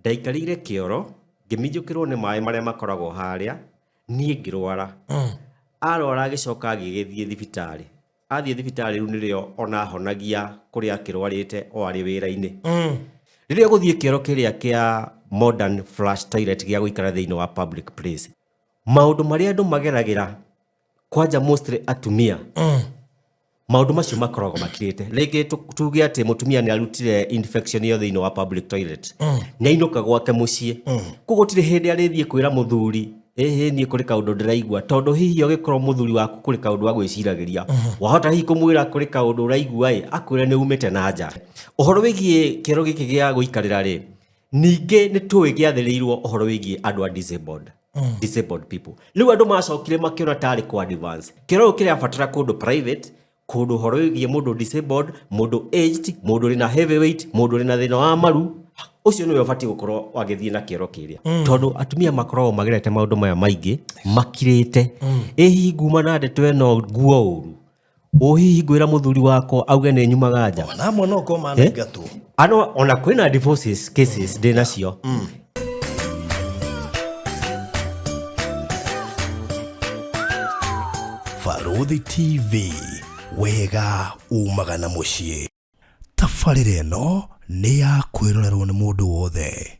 ndaikarire kioro ngimijukirwo ni maĩ maria makoragwo haria nie ngirwara arora agicoka agigithie thibitari athie thibitari ru nirio ona honagia kuria kirwarite o ari wira-ini riria guthie kioro kiria kia modern flush toilet gia guikara thiini wa public place maundu maria andu mageragira kwanja mostly atumia maundu macio makoragwo makirite rege tuge ati mutumia ni arutire infection yo thiini wa public toilet ni ainuka gwake mucie kugutire hindi arithie kwira muthuri ni kuri kaundu ndiraigua tondu hihi ogikorwo muthuri waku kuri kaundu wa gwiciragiria wahota hihi kumwira kuri kaundu uraigua akwire ni umite na nja uhoro wigie kiero giki gia guikarira ri ninge ni tuwe giathiriirwo uhoro wigie andu a disabled people riu andu macokire makiona tari kwa advance kiero kire afatara kundu private kundu uhoro wigie mundu disabled mundu aged mundu rina heavyweight mundu rina thina wa maru ucio niwe ubati gukorwo wagithie na kiero kiria tondu atumia makorwo magerete maundu maya maingi makirite hihi nguma na ndeto eno nguo uru hihi ngwira muthuri wako auge ni nyumaga nja ona amwe no ko maningatu ano ona kwina divorces cases ndinacio Farodhi TV wega umaga na mucie tafarire no ni ya kwirorerwo ni mundu wothe.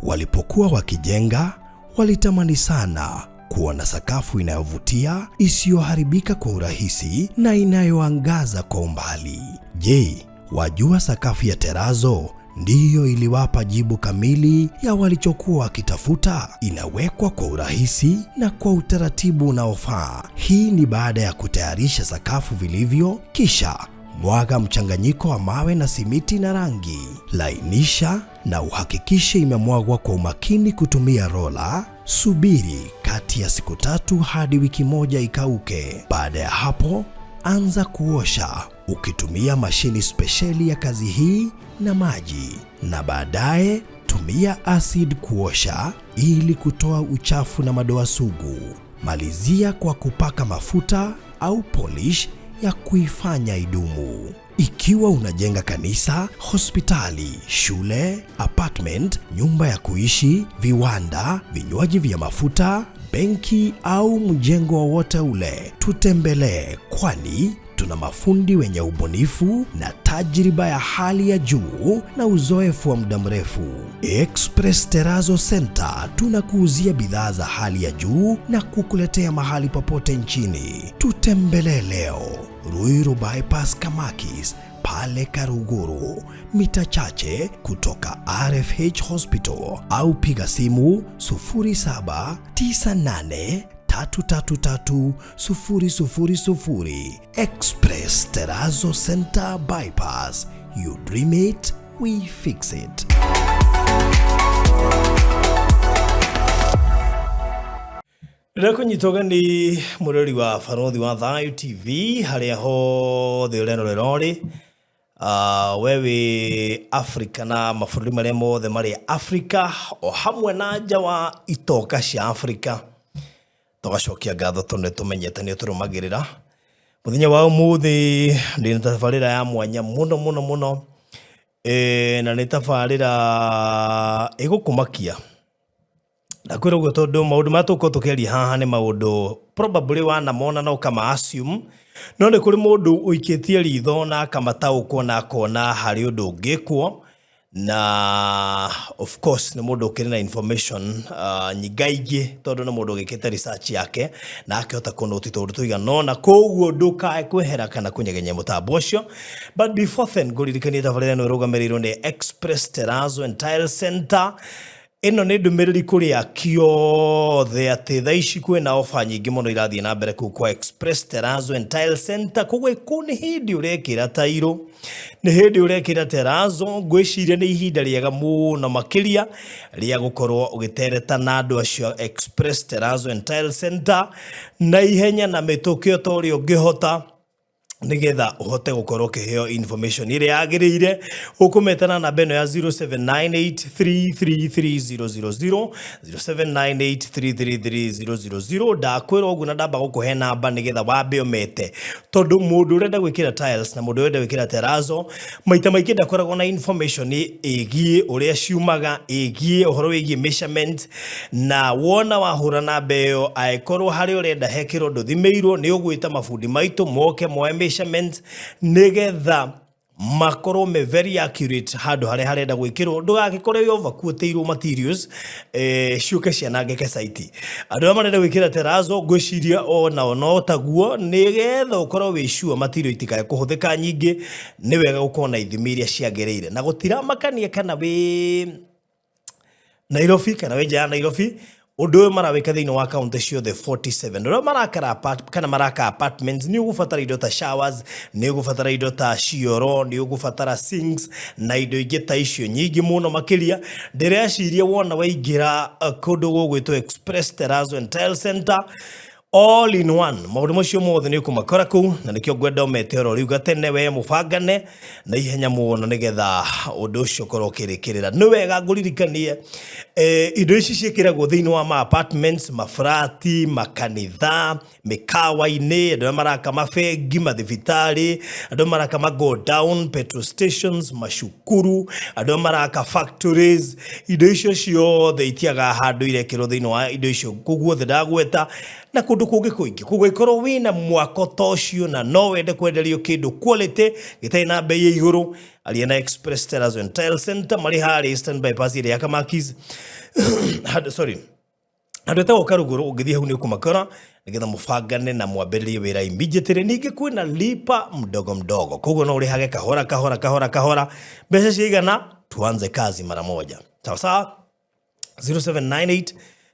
Walipokuwa wakijenga walitamani sana kuona sakafu inayovutia isiyoharibika kwa urahisi na inayoangaza kwa umbali. Je, wajua sakafu ya terazo ndiyo iliwapa jibu kamili ya walichokuwa wakitafuta? Inawekwa kwa urahisi na kwa utaratibu unaofaa. Hii ni baada ya kutayarisha sakafu vilivyo, kisha mwaga mchanganyiko wa mawe na simiti na rangi. Lainisha na uhakikishe imemwagwa kwa umakini kutumia rola. Subiri kati ya siku 3 hadi wiki 1 ikauke. Baada ya hapo, anza kuosha ukitumia mashini spesheli ya kazi hii na maji, na baadaye tumia acid kuosha ili kutoa uchafu na madoa sugu. Malizia kwa kupaka mafuta au polish ya kuifanya idumu. Ikiwa unajenga kanisa, hospitali, shule, apartment, nyumba ya kuishi, viwanda, vinywaji vya mafuta, benki au mjengo wowote ule, tutembelee, kwani tuna mafundi wenye ubunifu na tajriba ya hali ya juu na uzoefu wa muda mrefu. Express Terazo Center tunakuuzia bidhaa za hali ya juu na kukuletea mahali popote nchini. Tutembelee leo, Ruiru Bypass Kamakis, pale Karuguru, mita chache kutoka RFH Hospital, au piga simu 0798 333 Express Terazo Center Bypass. You dream it, we fix it. Rako nyitoga ni murori wa Farodhi wa Thayo TV haria ho the rori wewe Afrika na mabũrũri marĩa mothe marĩ Afrika o hamwe na nja wa itoka cia Afrika. Tugacokia ngatho tondu tumenyete ni turumagirira muthenya wa umuthi ndi tabarira ya mwanya muno na ni tabarira igukumakia nakwira gwo tondu maundu matuko tukeria haha ni maundu probably wana mona no kama assume no ni kuri mundu uikitie ritho na kama tauko na kona hari undu ungikwo na of course ni mundu ukiri na information nyigaigi tondu ni mundu ugikite research yake na akihota kunote tondu tuiganona koguo ndukae kwehera kana kunyegenya mutambo ucio. But before then guririkania tabarira no rugamiriro ni Express Terazo and Tile Center. Ino ni ndumiriri kuri akio the ati thaici kwina ofa nyingi muno irathie na mbere ku kwa Express Terazo and Tile Center. Kugwe kuni hindi urekira tairo ni hindi urekira terazo ngwiciria ni ihinda riega muno makiria ria gukorwo ugitereta na andu acio Express Terazo and Tile Center na ihenya na mitukio tori ungihota nigetha uhote gukorwo kiheo information ire yagirire ukumetana na beno ya 0798333000 0798333000 ndakwira ugu na ndamba gukuhe namba nigetha wambe umete tondu mundu urenda gwikira tiles na mundu urenda gwikira terrazzo maita maingi ndakoragwo na information igie uria ciumaga igie uhoro wigie measurement na wona wahura namba iyo aikorwo hari urenda hekiro nduthimeirwo ni ugwita mafundi maitu moke moe measurement nigetha makorwo me very accurate handu hare harenda gwikirwo ndugagikore overquoteirwo materials ciuke cianangeke site andu aya marenda gwikira terrazzo ngwiciria ona no taguo nigetha ukorwo wi sure material itikae kuhuthika nyingi ni wega gukorwo na ithimi iria ciagiriire na gutira makania kana wi Nairobi kana we ja Nairobi undu marawika thiini wa county ciothe 47 ro marakara kana maraka apartments ni ugufatara indo ta showers ni ugufatara indo ta CIORO ni ugufatara sinks na indo ingi ta icio nyingi muno makiria ndireciria wona waingira kundu gugwitwo Express Terrazzo and Tile Center all in one maundu macio mothe ni kumakora ku na nikio ngwenda umetero riu gatene we mubangane na ihenya muno nigetha undu ucio korwo kirikirira ni wega nguririkanie indo ici ciikiragwo thiini wa ma apartments mafrati makanitha mikawa-ini andu maraka mabengi mathibitari andu maraka ma go down petrol stations mashukuru andu maraka factories indo icio ciothe itiaga handu irekirwo thiini wa indo icio kuguothe ndagweta na kundu kungi kuingi kugikorwo wina mwako tocio na no wende kwenderio kindu quality gitai na bei iguru aliena Express Terrazzo and Tile Center mari hari Eastern Bypass ile ya Kamakis sorry andete ukaruguru ugithia hu ni kumakora nigetha mufangane na mwambiririe wira immediately ningi kwina lipa mdogo mdogo koguo no urihage kahora mbeca cigana tuanze kazi mara moja sawa sawa 0798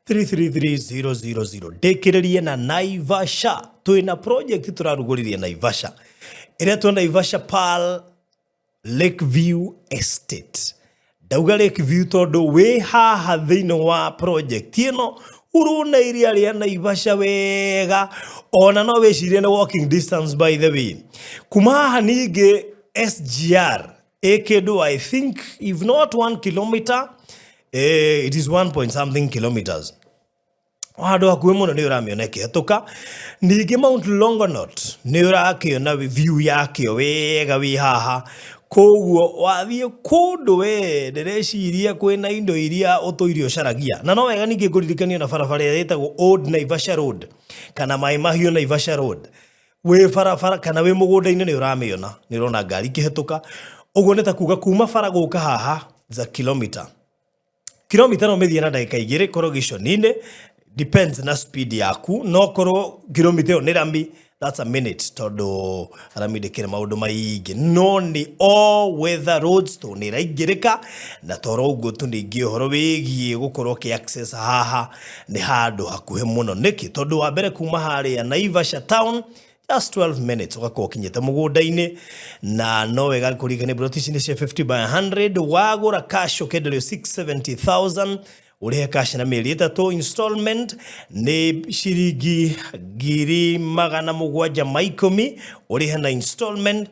3330000 dekiririe na Naivasha tuina project turaruguririe Naivasha ire tu Naivasha Pearl Lakeview Estate dauga Lakeview tondu we haha thiini wa project ino uruna iria ria Naivasha wega ona no wecirie na walking distance by the way kuma haha ningi SGR ekedo I think if not 1 kilometer it is 1 point something kilometers wado hakuwe muno ni uramiona ikihituka ningi Mount Longonot ni urakiona view yake wega wi haha koguo wathie kundu we ndireciria kwina indo iria utuirio caragia na no wega ningi nguririkanio na barabara yetagwo Old Naivasha Road kana Mai Mahiu Naivasha Road we barabara kana we mugunda-ini ni uramiona ni rona ngari kihituka uguo ni ta kuga kuma bara guka haha za kilomita no methie na ndagika igiri korwo giconi-ini depends na speed yaku no korwo kilomita yo ni rami that's a minute tondu rami ndikire maundu maingi no ni all weather roads to ni raingirika na toro uguo tu ningi uhoro wigie gukorwo ki access haha ni handu hakuhe muno niki tondu wa mbere kuma haria Naivasha town just 12 minutes ugakorwo kinyete mugunda-ini na no wega kurigane brotici ni cia 50 by 100 wagura cash ukenderio 670,000 urihe cash na mieri 3 installment ni ciringi 750,000 urihe na installment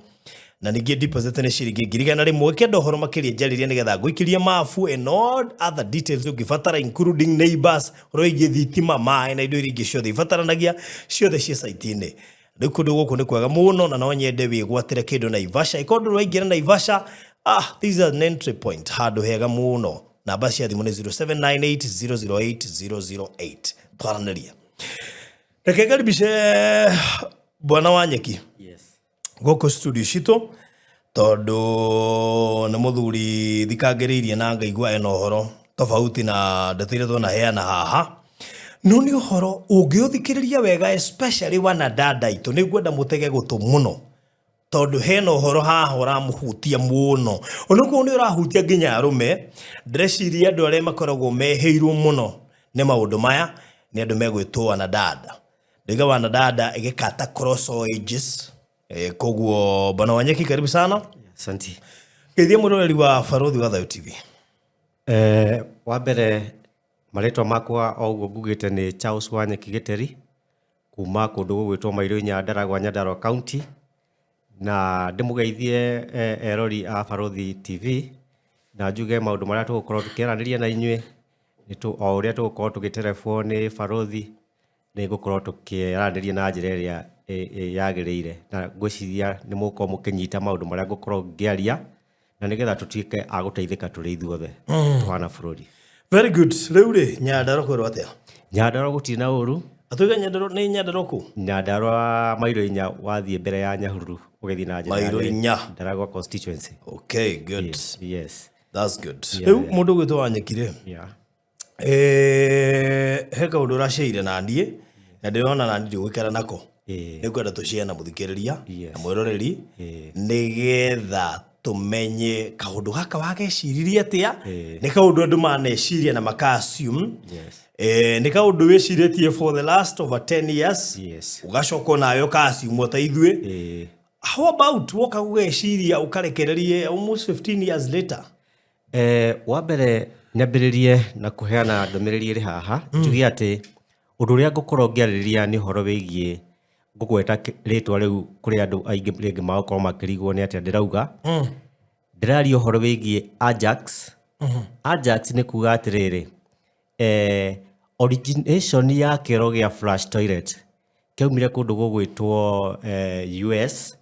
na ningi deposit ni ciringi 100,000 kenda horo makiria njariria nigetha nguikiria mafu and all other details ungifatara including neighbors roigi thitima mai na indo iringi ciothe ifataranagia ciothe cia site-ini riu kundu guku ni kwega muno na no nyende wigwatire kindu Naivasha ikondu waingira Naivasha these are an entry point handu hega muno namba cia thimu ni 0798008008 twaranaria rekegaribishe bwana Wanyeki yes goko studio cito tondu na muthuri thikangiriirie na ngaigua eno horo tofauti na ndatire thona heana haha no ni horo ungiuthikiriria wega especially wana dada itu ni gwenda mutege gutu muno tondu hena horo haha uramuhutia muno onuko ni urahutia nginya arume ndreciria andu aria makoragwo meheirwo muno ni maundu maya ni andu megwitwo wana dada ndiga wana dada igikata cross ages koguo bwana Wanyeki karibu sana asante geithia muroreri wa Barothi wa Thayo TV wa mbere maretwa makwa oguo ngugite ni Charles Wanyeki Giteri kuma kundu gwitwo Mairo Nyandaragwa Nyandarua County na ndimugeithie erori a Barothi TV na njuge maundu maria tugukorwo tukiaraniria na inyue nitu o uria tugukorwo tugiterefwo ni Barothi ni gukorwo tukiaraniria na njira iria yagirire na ngwiciria ni mukorwo mukinyita maundu maria ngukorwo ngiaria na nigetha tutike a guteithika turi ithuothe twana bururi. Very good. Riu ri Nyandaro kwirwo atia? Nyandaro gutina uru. Atuga Nyandaro ni Nyandaro ku? Nyandaro mairo inya wathie mbere ya Nyahururu ugethi na njira mairo inya Ndaragwa constituency. Okay, good. Yes. That's good. Riu mundu gwitwo Wanyekire. Yeah. He kaundu raceire na ndie na ndirona na ndie gwikara nako. Ni kwenda tuciana muthikiriria na mwiroreri nigetha tumenye kaundu gaka wageciririe atia ni kaundu andu maneciria na makasum ni kaundu wiciritie for the last over 10 years ugacoko nayo kasum ta ithue. How about woka gugeciria ukarekererie almost 15 years later? Wa mbere nyambiririe na kuheana ndomereri ri haha njugi ati undu uria ngukorwo ngiaririria ni horo wigie ngugweta ritwa riu kuri andu aingi ringi magokorwo makirigwo ni atia ndirauga ndirari horo wigie Ajax. Ajax ni kuga atiriri origination ya kero gia flush toilet keumire kundu gugwitwo US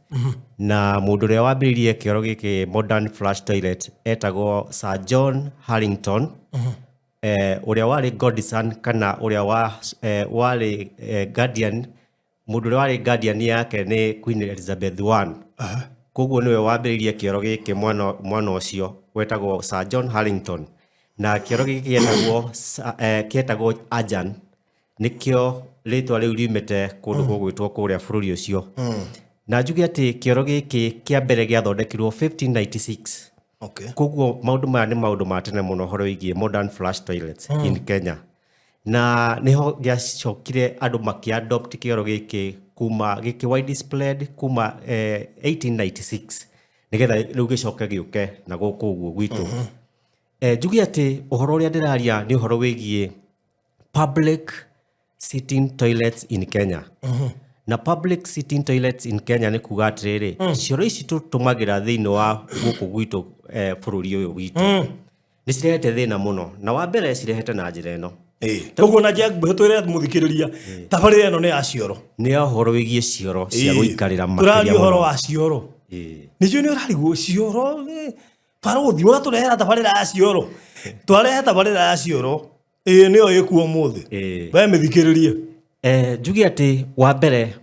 na mundu uria wambiririe kero giki modern flush toilet etagwo Sir John Harrington uria wari godson kana uria wari guardian mundu uria wari guardian yake ni Queen Elizabeth I. Koguo niwe wambiririe kero giki mwana ucio wetagwo Sir John Harrington na kero giki kietagwo Ajan nikio ritwa riu rimete kundu gugwitwo kuria bururi ucio. Na njuge ati kioro giki kia mbere giathondekirwo 1596. Okay. Koguo maundu maya ni maundu matene muno horo igie modern flush toilets in Kenya. Na niho giacokire andu makiadopt kioro giki kuma giki wide spread kuma 1896 nigetha riu gicoke giuke na guku uguo gwitu. Njuge ati uhoro uria ndiraria ni uhoro wigie public sitting toilets in Kenya. Na public sitting toilets in Kenya ni kuga atiriri cioro ici tutumagira thiini wa guku gwitu bururi uyu witu ni cirehete thina muno na wa mbere cirehete na njira ino koguo na njagbe twire muthikiriria tabarire eno ni ya cioro ni uhoro wigie cioro cia guikarira makiria turari uhoro wa cioro ni cio ni urarigwo cioro Barothi waturehera tabarire ya cioro twarehe tabarire ya cioro niyo ikuo muthi we mithikiririe. Njugi ati wa mbere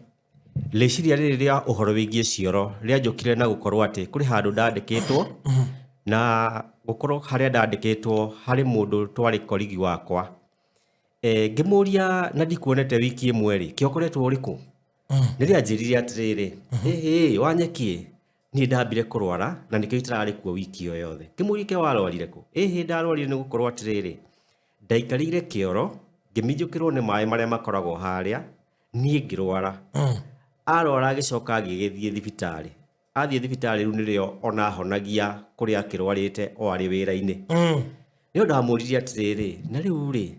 reciria riri ria uhoro wigie cioro ria njukire na gukorwo ati kuri handu ndandikitwo na gukorwo haria ndandikitwo hari mundu twari korigi wakwa ngimuria na ndikuonete wiki imwe ri kiokoretwo uriku niria njirire atiriri Wanyeki ni ndambire kurwara na nikio itarari kuo wiki yo yothe kimurike warwarire ku ndarwarire ni gukorwo atiriri ndaikarire kioro ngimijukirwo ni mai maria makoragwo haria nie ngirwara arora agicoka agigithie thibitari athie thibitari ru nirio ona honagia kuria kirwarite o ari wira-ini ni ndamuririe atiriri na riu ri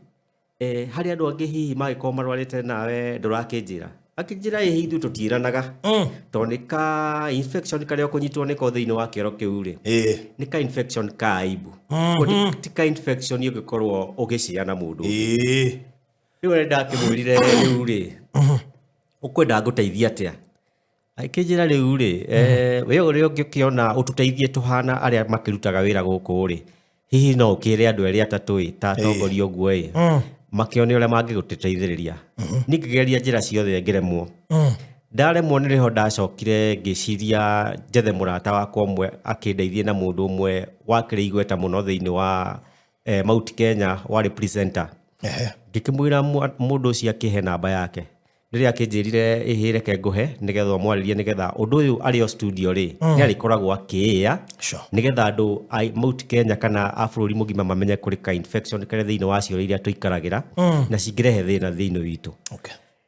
hari andu angi hihi magikorwo marwarite nawe ndurakinjira akinjira hithu tutiranaga tonika infection karia kunyitwo niko thiini wa kioro kiu ri nika infection ka aibu tika infection yogikorwo ugiciana mundu riu ndakimwirire riu ri ukwenda nguteithia atia akinjira riu ri we uri ungikiona ututeithie tuhana aria makirutaga wira guku ri hihi no ukire andu eri atatu ta tongoria uguo makione uria mangiguteithiriria ningigeria njira ciothe ngiremwo ndaremwo niriho ndacokire ngiciria njethe murata wakwa umwe akindeithie na mundu umwe wakire igweta muno thiini wa Mount Kenya wa representer ngikimwira mundu ucio akihe namba yake riria akinjirire ihireke nguhe nigetha mwaririe nigetha undu uyu ari o studio ri ni ari koragwo akiia nigetha andu Mount Kenya kana afururi mugima mamenye kuri ka infection kare thiini wa cio iria tuikaragira na cingirehe thina thiini witu.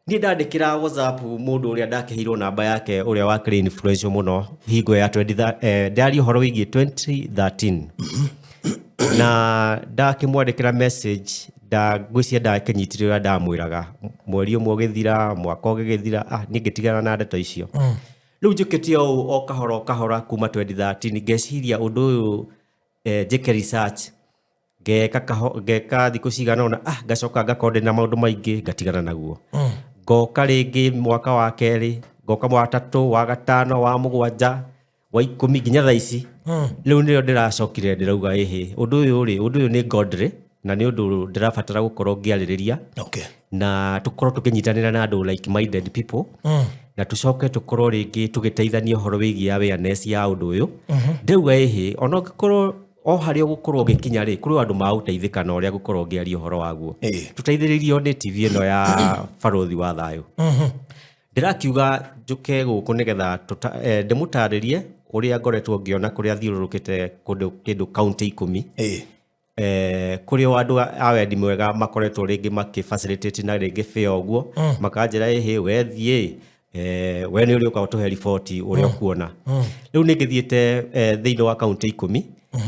Ni ndandikira WhatsApp mundu uria ndakehirwo namba yake uria wakire influential muno hingo ya 20 ndari horo wigie 2013 na ndakimwandikira message ngwiciria ndakinyitire uria ndamwiraga mweri umwe ugithira mwaka ugithira ningitigana na ndeto icio Riu njukĩtie o kahora kuma 2013 ngeciria ũndũ ũyũ njĩke research ngeka thikũ cigana ona ngacoka ngakorwo na maũndũ maingĩ ngatigana naguo. Ngoka rĩngĩ mwaka wa kerĩ, ngoka wa gatatũ, wa gatano, wa mũgwanja, wa 10 nginya thaa ici. Riu nĩrĩo ndĩracokire ndĩrauga ũndũ ũyũ nĩ godly na nĩ ũndũ ndĩrabatara gũkorwo ngĩarĩrĩria. Na tũkorwo tũkĩnyitanĩra na andũ like minded people. Na tucoke tukorwo rĩngĩ tũgĩteithania ũhoro wĩgiĩ awareness ya ũndũ ũyũ. Ndĩrauga ona ũngĩkorwo o harĩa ũgũkorwo ũgĩkinya rĩ, kũrĩ andũ magũteithĩka na ũrĩa gũkorwo ngĩaria ũhoro waguo. Tũteithĩrĩrio nĩ TV ĩno ya Barothi wa Thayũ. Ndĩrakiuga njũke gũkũ nĩgetha ndĩmũtarĩrie ũrĩa ngoretwo ngĩona kũrĩa thiũrũrũkĩte kĩndũ county 10. Kũrĩ andũ a wendi mwega makoretwo rĩngĩ makĩfacilitate na rĩngĩ fair ũguo, makanjĩra wethiĩ we nĩ ũrĩa ũka ũtũhe riboti ũrĩa ũkuona. Rĩu nĩ ngĩthiĩte thĩinĩ wa county 10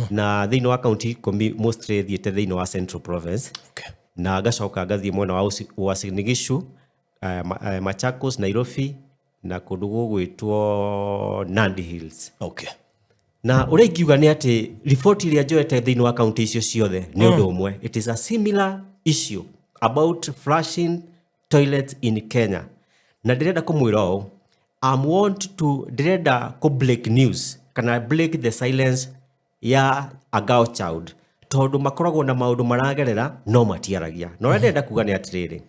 na thĩinĩ wa county 10 mostly thiĩte thĩinĩ wa Central Province. Na ngacoka ngathiĩ mwena wa Uasin Gishu, Machakos, Nairobi na kũndũ gũgwĩtwo Nandi Hills. Na ũrĩa ingiuga nĩ atĩ riboti iria njoete thĩinĩ wa county icio ciothe nĩ ũndũ ũmwe. It is a similar issue about flushing toilets in Kenya. Na ndĩrenda kũmwĩra ndĩrenda break news kana break the silence ya a girl child, tondũ makoragwo na maũndũ maragerera no matiaragia. Na ũrĩa ndĩrenda kuga nĩ atĩrĩrĩ,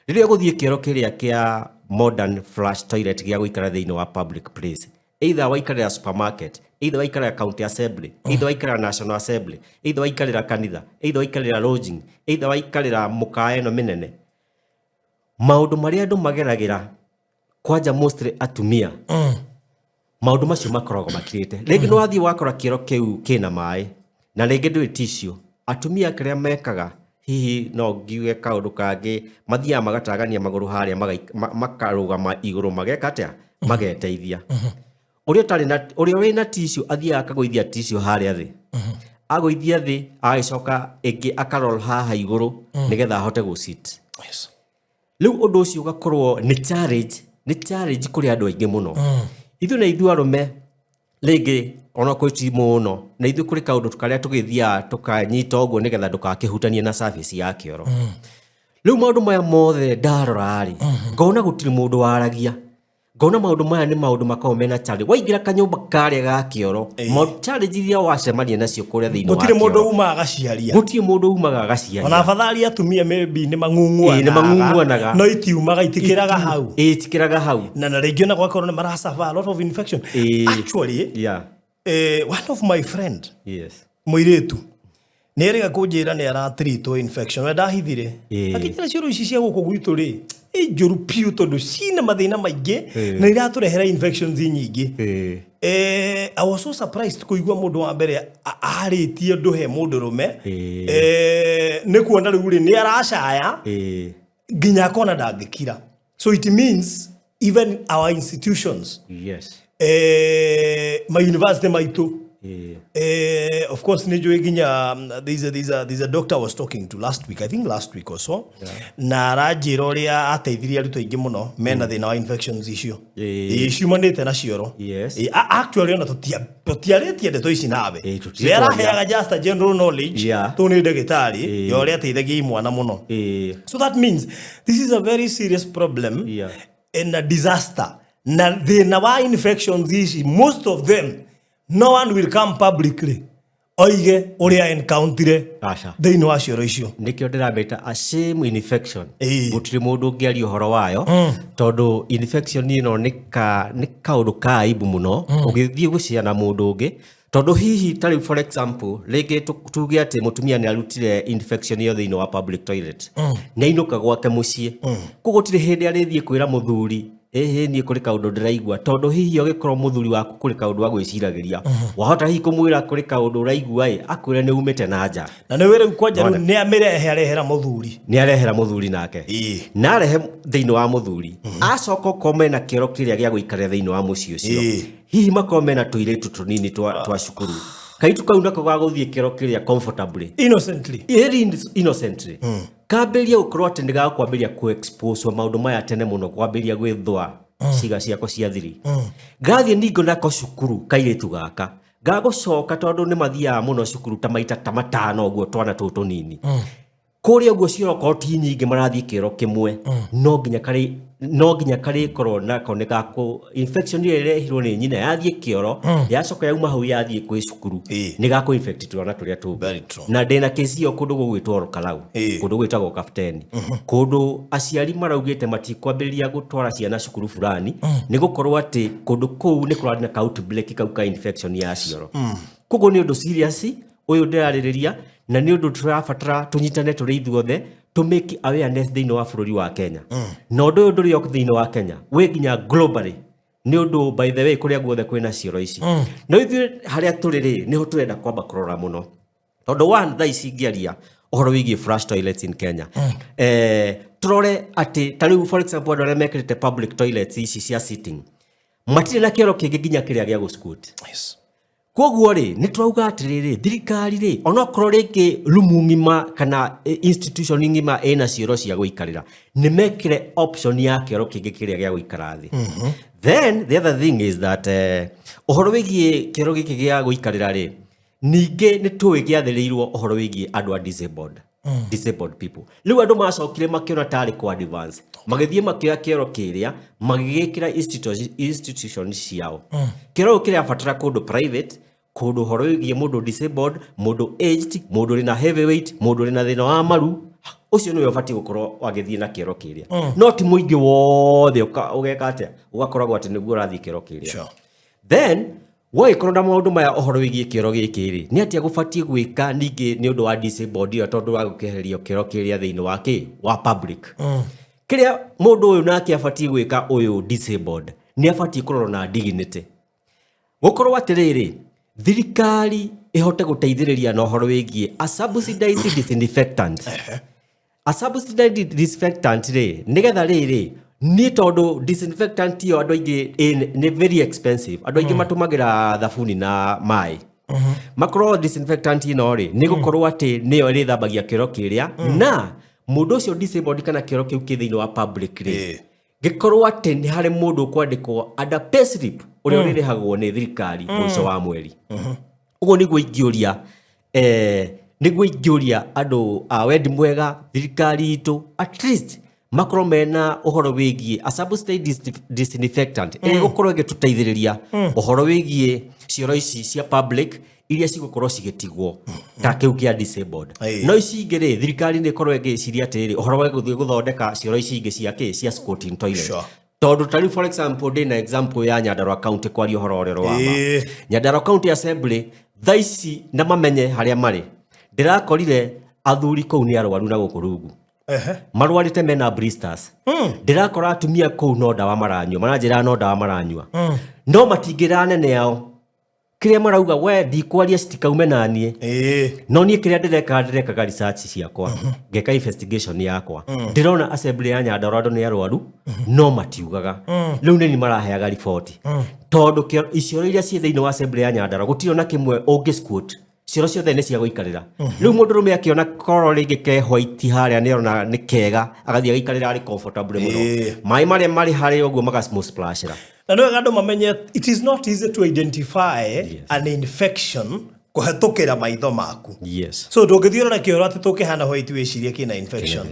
rĩrĩa gũthiĩ kĩoro kĩrĩa kĩa modern flush toilet gĩa gũikara thĩinĩ wa public place, either waikarĩra supermarket, either waikarĩra county assembly, either waikarĩra national assembly, either waikarĩra kanitha, either waikarĩra lodging, either waikarĩra mũkawa ĩno mĩnene, maũndũ marĩa andũ mageragĩra kwanja mostly atumia, maũndũ macio makoragwo makirĩte. Rĩngĩ no wathiĩ wakora kĩoro kĩu kĩna maĩ na rĩngĩ ndũĩ tissue. Atumia kĩrĩa mekaga hihi no ngiuge kaũndũ kangĩ, mathiaga magatagania magũrũ harĩa makarũgama igũrũ mageka atĩa mageteithia. Ũrĩa wĩna tissue athiaga akagũithia tissue harĩa thĩ. Agũithia thĩ agĩcoka ĩngĩ akarol haha igũrũ nĩgetha ahote gũsit. Rĩu ũndũ ũcio ũgakorwo nĩ challenge kũrĩ andũ aingĩ mũno. Ithuĩ na ithuĩ arũme rĩngĩ ona kwĩti mũno na ithuĩ kũrĩ kaũndũ karĩa tũgĩthiaga tũkanyita ũguo nĩgetha ndũgakĩhutanie na service ya kĩoro. Rĩu maũndũ maya mothe ndarora rĩ, ngona gũtirĩ mũndũ waragia. Ngona maũndũ maya nĩ maũndũ makoragwo mena challenge. Waingĩra kanyũmba karĩa ga kĩoro, challenge iria wacemania nacio kũrĩa thĩinĩ wa kĩoro. Gũtirĩ mũndũ umaga agaciaria. Gũtirĩ mũndũ umaga agaciaria. Ona afadhali atumia maybe nĩ mang'ung'uanaga. No itiumaga itikĩraga hau. Itikĩraga hau. Na rĩngĩ ona gwakorwo nĩ marasafa a lot of infection. Actually, one of my friend, mũirĩtu nĩerĩga kũnjĩra nĩ aratreatwo infection. We ndahithire. Akĩnjĩra cioro ici cia gũkũ gwitũ rĩ, njũru piũ tondũ cina mathĩna maingĩ na iratũrehera infections nyingĩ. I was so surprised kũigua mũndũ wa mbere arĩtie ũndũ he mũndũrũme. Nĩ kuona rĩu rĩ nĩ aracaya nginya akona ndangĩkira. So it means even our institutions, my university maitũ, of course nĩnjũĩ nginya there's a doctor I was talking to last week or so, na aranjĩra ũrĩa ateithirie arutwo aingĩ mũno mena thĩna wa infections icio ciumanĩte na cioro. Actually ona tũtiarĩtie ndeto ici nawe, araheaga just a general knowledge tũ nĩ ndagĩtarĩ ya ũrĩa ateithagia imwana mũno. So that means this is a very serious problem and a disaster. Na thĩna wa infections ici, most of them no one will come publicly oige ũrĩa encounter thĩinĩ wa cioro icio. Nĩkĩo ndĩramĩta a shame infection. Gũtirĩ mũndũ ũngĩaria ũhoro wayo tondũ infection ĩno nĩ kaũndũ ka aibu mũno ũgĩthiĩ gũciana mũndũ ũngĩ. Tondũ hihi tarĩ for example rĩngĩ tuge atĩ mũtumia nĩ arutire infection ĩyo thĩinĩ wa public toilet, nĩ ainũka gwake mũciĩ, koguo gũtirĩ hĩndĩ arĩthiĩ kwĩra mũthuri niĩ kũrĩ kaũndũ ndĩraigua, tondũ hihi ũgĩkorwo mũthuri waku kũrĩ kaũndũ wa gwĩciragĩria, wahota hihi kũmwĩra kũrĩ kaũndũ ũraigua akwĩre nĩ umĩte na nja. Na nĩ wĩra kwanja rĩu nĩ arehera mũthuri, nĩ arehera mũthuri nake na arehe thĩinĩ wa mũthuri, acoka kome na kĩoro kĩrĩa gĩa gũikarĩra thĩinĩ wa mũciĩ ũcio, hihi makome na tũirĩtu tũnini twa cukuru, kaitu kau nako gagũthiĩ kĩoro kĩrĩa comfortably innocently kambĩria gũkorwo atĩ nĩ gakwambĩria kũ-expose maũndũ maya tene mũno, kwambĩria gwĩthũa ciga ciako cia thiri ngathie ningo nako cukuru kairitu gaka gagucoka tondu ni mathia muno cukuru ta maita ta matano guo twana tutu nini kuria guo cioro ti nyingi marathie kiro kimwe no nginya kari korwo nako ni gako infection ile irehirwo ni nyina yathie kioro yacoka yauma hau yathie kwi cukuru ni gako infect twana turia tu na ndena kesi yo kundu gugwitwo Kalau kundu gwitagwo Kapteni kundu aciari maraugite matikwambiriria gutwara ciana cukuru fulani ni gukorwo ati kundu kuu ni kurari na outbreak kau ka infection ya cioro kugo ni undu serious uyu ndiraririria na ni undu turabatara tunyitane turi ithuothe to make awareness thini wa bururi wa Kenya na undu uyu nduri ok thini wa Kenya we ginya globally ni undu by the way kuria guothe kwina cioro ici no ithu haria turiri niho turenda kwamba kurora muno tondu one tha ici ngiaria uhoro wigie flush toilets in Kenya turore ati tariu for example andũ arĩa mekĩrĩte public toilets ici cia sitting matirĩ na kĩoro kĩngĩ nginya kĩrĩa gĩa gũsquat koguo ri ni twauga atiriri thirikari ri onokorwo rĩngĩ rumu ngima kana institution ngima ina cioro cia gũikarĩra ni mekire option ya kĩoro kĩngĩ kĩrĩa gĩa gũikara thĩ then the other thing is that uhoro wigie kĩoro gĩkĩ gĩa gũikarĩra ri ningĩ ni tũĩ gĩathĩrĩirwo uhoro wigie andũ a disabled people riu andũ macokire makiona tarĩ kwa advance magĩthie makĩoya kĩoro kĩrĩa magĩgĩkĩra institution ciao kĩoro kĩrĩa abatara kũndũ private kũndũ uhoro wigie mũndũ disabled mũndũ aged mũndũ rĩ na heavyweight mũndũ rĩ na thĩna wa maru ucio nĩwe ũbatiĩ gũkorwo agĩthie na kĩoro kĩrĩa no ti mũingĩ wothe ũgeka atĩa ũgakoragwo atĩ nĩguo ũrathiĩ kĩoro kĩrĩa then woi korona maundu maya ohoro wigie kĩoro gĩkĩ ri ni atia gũbatiĩ gwĩka ningĩ ni ũndũ wa disabled yo tondu wa gũkeherio kĩoro kĩrĩa thĩinĩ wa public kĩrĩa mũndũ ũyũ nake abatiĩ gwĩka ũyũ disabled ni abatiĩ kũrorwo na dignity gũkorwo atirĩrĩ thirikari ihote gũteithĩrĩria na ohoro wigie a subsidized disinfectant a subsidized disinfectant ri nigetha rĩrĩ ni tondu disinfectant yo andu aingi ni very expensive andu aingi matumagira thabuni na mai makoro disinfectant ino ri ni gukorwo ati niyo ri thambagia kĩoro kĩrĩa na mundu ucio disabled kana kĩoro kĩu kĩthĩinĩ wa public ri gikorwo ati ni hari mundu kwandikwo under payslip uria ririhagwo ni thirikari mwico wa mweri uguo niguo ingĩũria andu a wendi mwega thirikari itu at least makoro mena uhoro wigie a subsidized disinfectant ĩrĩa gũkorwo ĩgĩtũteithĩrĩria uhoro wigie cioro ici cia public iria cigũkorwo cigĩtigwo ta kĩu kĩa disabled no ici ingĩ rĩ thirikari nĩ ĩkorwo ĩgĩciria atĩrĩrĩ uhoro wa gũthiĩ gũthondeka cioro ici ingĩ cia squatting toilet tondu tari for example ndĩ na example ya Nyandarua County kwaria uhoro ũrĩa wa Nyandarua County Assembly tha ici na mamenye harĩa marĩ ndĩrakorire athuri kũu nĩ arwaru na gũkũ rungu marwarite mena blisters ndirakora atumia kũu no ndawa maranyua maranjĩra no ndawa maranyua no matingĩra nene yao kĩrĩa marauga we ndikwaria citikaume naniĩ no niĩ kĩrĩa ndĩrekaga research ciakwa ngeka investigation yakwa ndĩrona assembly ya Nyandarua andũ nĩ arwaru no matiugaga rĩu nĩ maraheaga report tondu icioro iria ciĩ thĩinĩ wa assembly ya Nyandarua gũtirĩ na kĩmwe ũngĩsquat cioro ciothe nĩ cia gũikarĩra rĩu mũndũ rũme akĩona koro rĩngĩ ke white harĩa nĩ ona nĩ kega agathiĩ agaikarĩra arĩ comfortable mũno maĩ marĩa marĩ harĩa ũguo magasplashera na nĩ wega andũ mamenye it is not easy to identify an infection kuhetũkĩra maitho maku so ndũngĩthiĩ ũrore kĩoro atĩ tũkĩhana white wĩcirie kĩna infection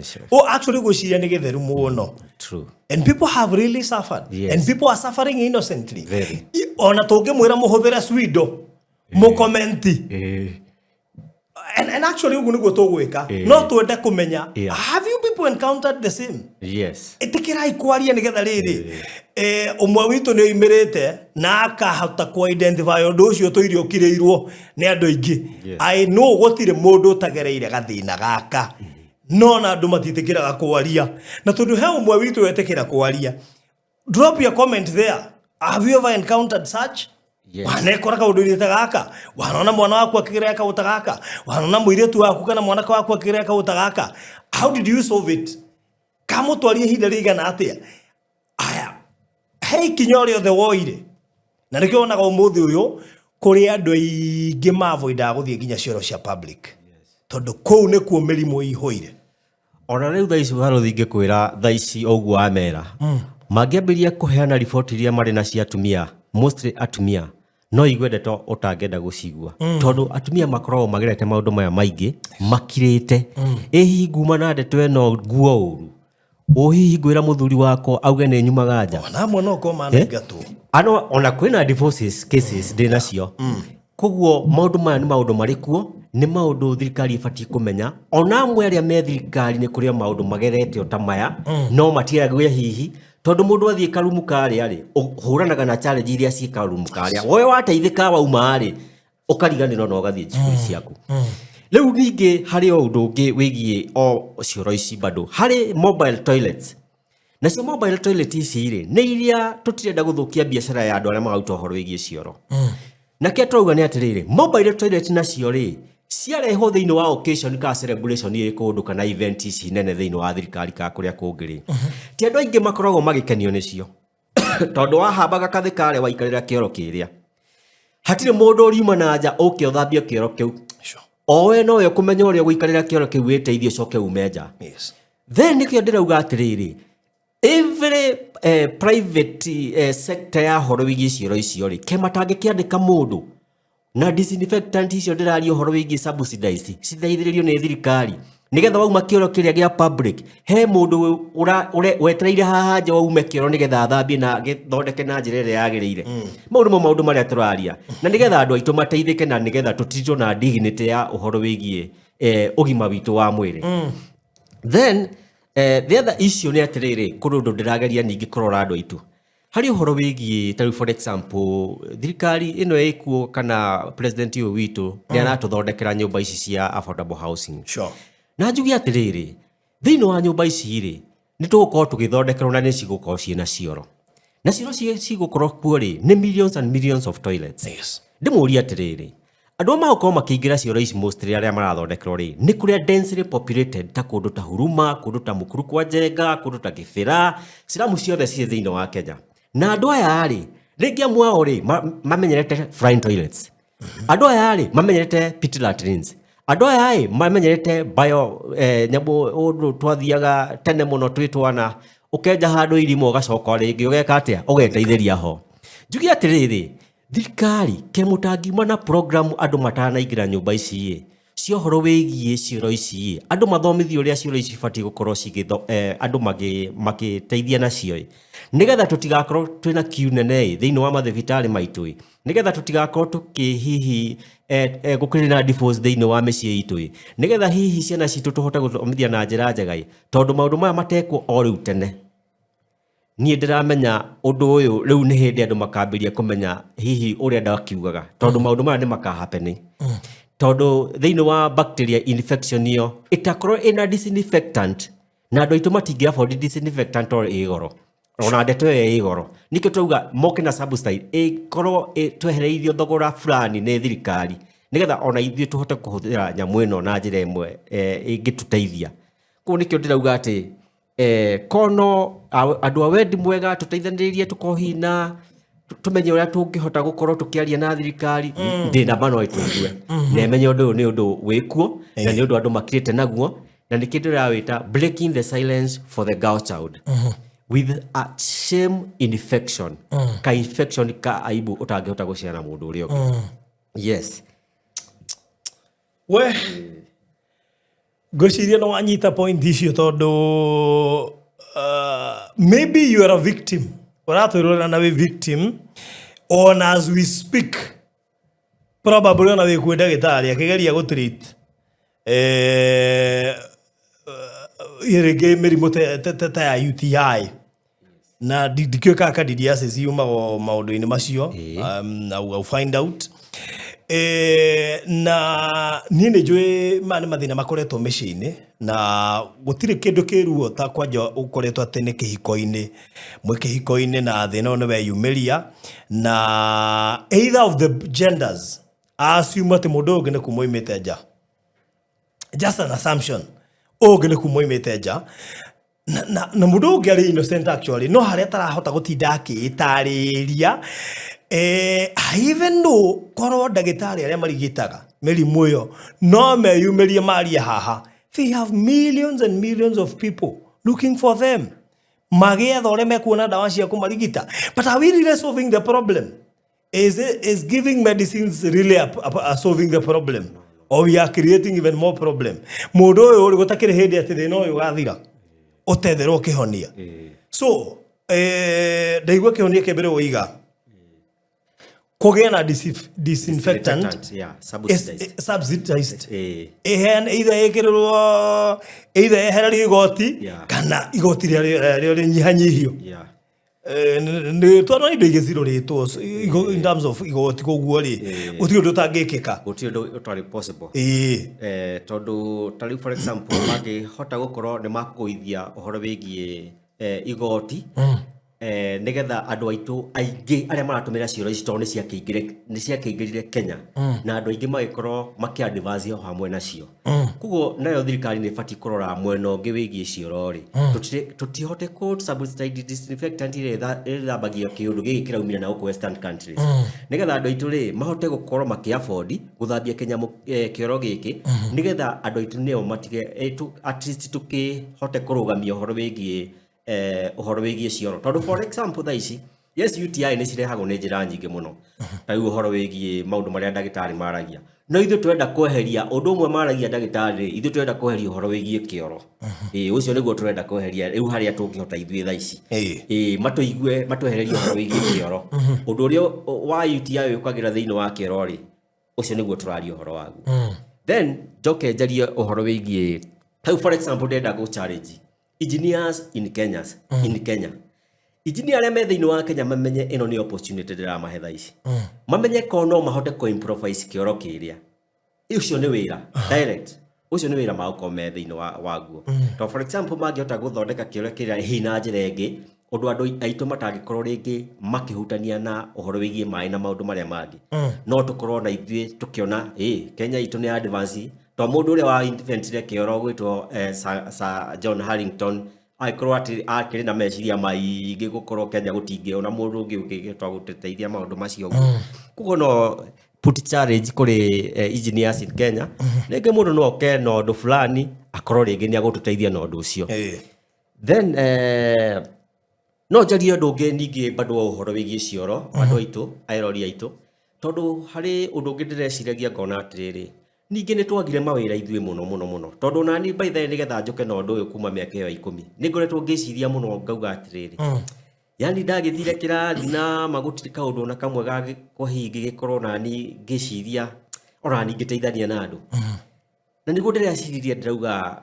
actually gwĩciria nĩ gĩtheru mũno and people have really suffered and people are suffering innocently ona tũngĩmwĩra mũhũthĩre swido mukomenti and actually ugu niguo tugwika no twende kumenya have you people encountered the same itikirai kwaria nigetha riri umwe witu ni imirite na akahota ku identify undu ucio tuirio kireirwo ni andu aingi I know gutire mundu utagereire gathina gaka no na andu matitikiraga kwaria na tondu he umwe witu wetikira kwaria drop your comment there have you ever encountered such wanekora ka undu gaka wanona mwana waku akireka utagaka wanona muiretu waku kana mwana waku akireka utagaka how did you solve it kama twarie hinda rigana atia aya hey kinyori othe woire na nikio onaga umuthi uyu kuri andu aingi mavoida guthie ginya cioro cia public tondu kou ne kuo mirimu ihoire ona riu tha ici haro thingikwira tha ici oguo amera Mangiambiria kuheana riboti iria marĩ na cia atumia, mostly atumia, no igwende to utangenda gucigua tondu atumia makoragwo magerete maundu maya maingi makirite hihi nguma na ndeto eno nguo uru hihi ngwira muthuri wako auge ni nyumaga nja ona amwe no koma na ingatu ano ona kwina divorces cases ndinacio koguo maundu maya ni maundu marikuo ni maundu thirikari ibatie kumenya ona amwe aria me thirikari ni kuria maundu magerete otamaya no matiagwe hihi tondu mundu athie karumu kare ari huranaga na challenge iria ci karumu kare wowe wateithika wauma ari ukariganira no gathie chukuri ciaku riu ningi hari undu ungi wigie o cioro ici bado hari mobile toilets na cio mobile toilet ici ri ni iria tutirenda guthukia biashara ya andu aria magauta horo wigie cioro na kia turauga ni atiriri mobile toilet na cio ri ciarehwo thiini wa occasion ka celebration iri kundu kana event ici nene thiini wa thirikari ka kuria kungiri ti andu aingi makoragwo magikenio nicio tondu wahambaga kathikare waikarira kioro kiria hatire mundu riuma na nja uke uthambia kioro kiu owe no yo kumenya uria guikarira kioro kiu witeithio coke umenja then nikio ndirauga atiriri every private sector ya horo wigie cioro icio ri kematange kiandika mundu na disinfectant icio ndirario horo wigie subsidized cithaithiririo ni thirikari nigetha wauma kioro kiria gia public he mundu wetereire haha nja waume kioro nigetha athambie na githondeke na njira iria yagirire maundu maria turaria na nigetha andu aitu mateithike na nigetha tutitwo na dignity ya uhoro wigie ugima witu wa mwiri then the other issue ni atiriri kundu ndirageria ningi kurora andu aitu hari uhoro wigie ta for example thirikari ino ikuo kana president uyu witu ni aratuthondekera nyumba ici cia affordable housing na njugi atiriri thiini wa nyumba ici ri ni tugukorwo tugithondekerwo na ni cigukorwo ciina cioro na cioro cigukorwo kuo ri ni millions and millions of toilets ndimuria atiriri andu magukorwo makiingira cioro ici mostly aria marathondekerwo ri ni kuria densely populated ta kundu ta Huruma kundu ta Mukuru kwa Njenga kundu ta Kibira cilamu ciothe ci thiini wa Kenya na andu aya ri ringi amwe ao ri mamenyerete flying toilets andu aya ri mamenyerete pit latrines andu aya mamenyerete bio nyabu undu twathiaga tene muno twitwana ukenja handu irimo ugacoka ringi ugeka atia ugeteithiria ho njugi atiriri thirikari kemutangiuma na program andu matanaingira nyumba ici cio horo wigie cioro ici andu mathomithio uria cioro ici batie gukorwo cigitho andu magiteithia nacio nigetha tutigakorwo twina kiu nene thiini wa mathibitari maitu nigetha tutigakorwo tukihihi gukiri na divorce thiini wa micii itu nigetha hihi ciana citu tuhote guthomithia na njira njega tondu maundu maya matekwo o riu tene nie ndiramenya undu uyu riu ni hindi andu makambiria kumenya hihi uria ndakiugaga tondu maundu maya ni makahappen tondu thiini wa bacteria infection iyo itakorwo ina disinfectant na andu aitu matingi afford disinfectant or igoro ona ndeto ye igoro nikio tuuga moke na substance ikorwo twehereithio thogora fulani ni thirikari nigetha ona ithie tuhote kuhuthira nyamu ino na njira imwe ingituteithia ko nikio ndirauga ati kono andu a wendi mwega tuteithanirie tukohina tumenye uria tungihota gukorwo tukiaria na thirikari ndina bano itugwe na menye undu ni undu wikuo na ni undu andu makirite naguo na nikindu rawita breaking the silence for the girl child with a shame infection ka infection ka aibu utangihota guciara mundu urio yes we gociria no anyita point icio tondu maybe you are a victim uratwirora na we victim on as we speak probably ona we kwenda gitari akigeria go treat irege mirimu ta ya UTI na dikio ka candidiasis yuma maundu-ini macio I'll find out na nini njui mani mathina makoretwo micii-ini na gutire kindu kiruo ta kwanja ukoretwo atene kihiko-ini mwe kihiko-ini na thina no we yumiria na either of the genders assume ati mundu ungine kumoimite nja just an assumption ungine kumoimite nja na mundu ungi ari innocent actually no haria tarahota gutinda akitariria I even know korwo ndagitari aria marigitaga mirimu iyo no meyumirie maria haha they have millions and millions of people looking for them magetha ũrĩa mekuona ndawa cia kũmarigita. But are we really solving the problem? Is giving medicines really solving the problem? Or we are creating even more problem? Mũndũ ũyũ ũrĩ gũtakĩrĩ hĩndĩ atĩ thĩna ũyũ ũgathira ũtetherwo kĩhonia. So ndaigua kĩhonia kĩa mbere ũiga kũgĩa na disinfectant subsidized either ĩkĩrĩrwo either ehererio igoti kana igoti rĩo rĩnyihanyihio. Nĩ tondũ indo igĩcirorĩtwo in terms of igoti koguo rĩ gũtirĩ ũndũ ũtangĩkĩka, gũtirĩ ũndũ ũtarĩ possible. Tondũ ta rĩu for example mangĩhota gũkorwo nĩ makũgũithia ũhoro wĩgiĩ igoti nĩgetha andũ aitũ aingĩ arĩa maratũmĩra cioro ici tondũ nĩ ciakĩingĩrire Kenya na andũ aingĩ magĩkorwo makĩ-advance o hamwe nacio. Koguo nayo thirikari nĩ ĩbatiĩ kũrora mwena ũngĩ wĩgiĩ cioro rĩ tũtihote kũ subsidized disinfectant ĩrĩa ĩthambagia kĩũndũ gĩkĩ kĩraumĩra na gũkũ western countries nĩgetha andũ aitũ rĩ mahote gũkorwo makĩ-afford gũthambia kĩnyamũ kĩoro gĩkĩ nĩgetha andũ aitũ nĩo matige at least tũkĩhote kũrũgamia ũhoro wĩgiĩ cioro. Tondũ for example thaa ici yes UTI nĩ cirehagwo nĩ njĩra nyingĩ mũno ta rĩu ũhoro wĩgiĩ maũndũ marĩa ndagĩtarĩ maragia no ithuĩ twenda kweheria ũndũ ũmwe maragia ndagĩtarĩ ithuĩ twenda kweheria ũhoro wĩgiĩ kĩoro. Ũcio nĩguo twenda kweheria rĩu harĩa tũngĩhota ithuĩ thaa ici matũigue matwehererie ũhoro wĩgiĩ kĩoro. Ũndũ ũrĩa wa UTI ũkagĩra thĩinĩ wa kĩoro rĩ ũcio nĩguo tũraria ũhoro waguo. Then njoke njarie ũhoro wĩgiĩ ta for example ndenda go challenge engineers in Kenya. Engineer arĩa me thĩinĩ wa Kenya mamenye ĩno nĩ opportunity ndĩramahe thaa ici. Mamenye ko no mahote improvise kĩoro kĩrĩa. Ũcio nĩ wĩra direct. Ũcio nĩ wĩra magũkorwo me thĩinĩ waguo. To for example mangĩhota gũthondeka kĩoro kĩrĩa hina njĩra ĩngĩ ũndũ andũ aitũ matangĩkorwo rĩngĩ makĩhutania na ũhoro wĩgiĩ maĩ na maũndũ marĩa mangĩ. No tũkorwo na ithuĩ tũkĩona Kenya itũ nĩ advance. To mũndũ ũrĩa wa inventire kĩoro gwĩtwo Sir John Harrington agĩkorwo atĩ akĩrĩ na meciria maingĩ gũkorwo Kenya gũtingĩona mũndũ ũngĩ ũngĩhota gũteithia maũndũ macio. Koguo no put challenge kũrĩ engineers in Kenya rĩngĩ mũndũ no oke na ũndũ fulani akorwo rĩngĩ nĩ agũtũteithia na ũndũ ũcio. Then no njarie ũndũ ũngĩ ningĩ bado ũhoro wĩgiĩ cioro andũ aitũ aerori aitũ tondũ harĩ ũndũ ũngĩ ndĩreciragia ngona atĩrĩrĩ ningĩ nĩ twagire mawĩra ithuĩ mũno tondũ nani by the way nĩgetha njoke na ũndũ ũyũ kuma mĩaka ĩyo 10 nĩ ngoretwo ngĩciria mũno ngauga atĩrĩrĩ yani ndagĩthire kĩrathi na magũtirĩ kaũndũ na kamwe gagĩkũhingi gĩkorwo nani ngĩciria ona ngĩteithania na andũ na nĩguo ndĩreciririe ndĩrauga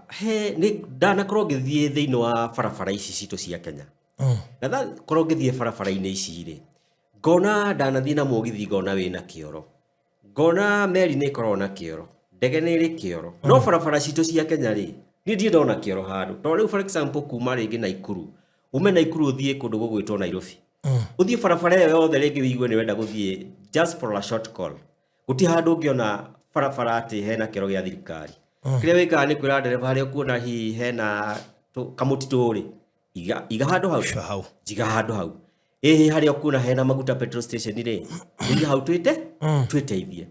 nĩ ndanakorwo ngĩthiĩ thĩinĩ wa barabara ici citũ cia Kenya na ndakorwo ngĩthiĩ barabara-inĩ ici rĩ ngona ndanathiĩ na mũgithi ngona wĩna kĩoro ngona meri nĩ ĩkoragwo na kĩoro ndege nĩ ĩrĩ kĩoro no barabara citũ cia Kenya rĩ niĩ ndirĩ ndona kĩoro handũ. To rĩu for example kuma rĩngĩ Naikuru ume Naikuru ũthiĩ kũndũ gũgwĩtwo Nairobi ũthiĩ barabara ĩyo yothe rĩngĩ wĩigue nĩ wenda gũthiĩ just for a short call gũtirĩ handũ ũngĩona barabara atĩ hena kĩoro gĩa thirikari. Kĩrĩa wĩkaga nĩ kwĩra ndereba harĩa ũkuona hihi hena kamũtitũ rĩ iga handũ hau jiga handũ hau harĩa ũkuona hena maguta petrol station rĩ nĩ hau twĩteithie.